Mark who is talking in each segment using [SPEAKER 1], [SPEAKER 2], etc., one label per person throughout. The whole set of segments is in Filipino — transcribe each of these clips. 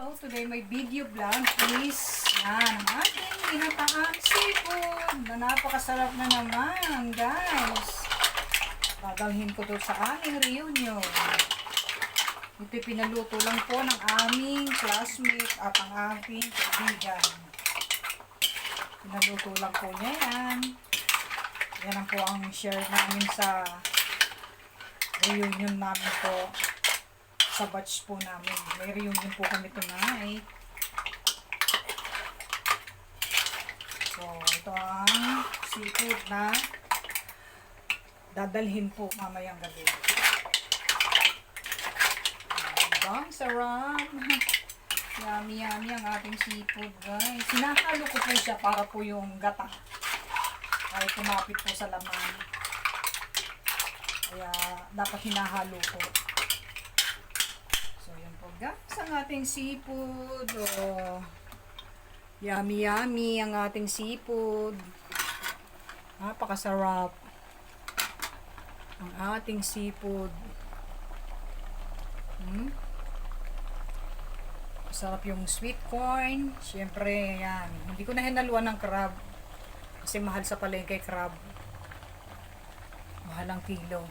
[SPEAKER 1] So, today may video vlog is yan, ang ating ginataang seafood na napakasarap na naman, guys. Dadalhin ko to sa aming reunion. Ito pinaluto lang po ng aming classmate at ang aking kaibigan. Pinaluto lang po niya yan. Yan ang po ang share namin sa reunion namin po. Sa batch po namin. May reunion po kami tonight. So, ito ang seafood na dadalhin po mamayang gabi. Diba? Sarap! Yummy, yummy ang ating seafood, guys. Sinahalo ko po siya para po yung gata ay kumapit po sa laman. Kaya dapat hinahalo po. So, yan po guys, ang ating seafood. Oh, yummy yummy ang ating seafood. Napakasarap ang ating seafood. Masarap yung sweet corn. Siyempre, yan. Hindi ko na hinaluan ng crab. Kasi mahal sa palengke crab. Mahal ang kilo.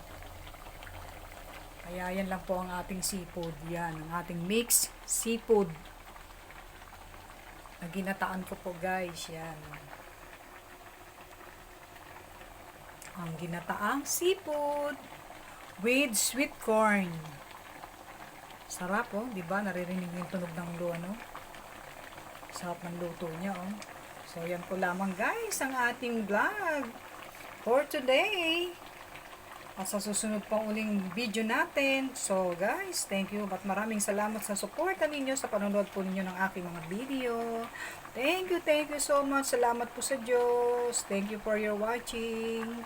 [SPEAKER 1] Kaya yan lang po ang ating seafood. Yan, ang ating mixed seafood. Na ginataan ko po guys. Yan. Ang ginataang seafood with sweet corn. Sarap oh, di ba? Naririnig yung tunog ng luano. Sarap ng luto niya oh. So yan po lamang guys ang ating vlog for today. At sa susunod pang uling video natin. So guys, thank you. At maraming salamat sa suporta ninyo sa panonood po ninyo ng aking mga video. Thank you so much. Salamat po sa Diyos. Thank you for your watching.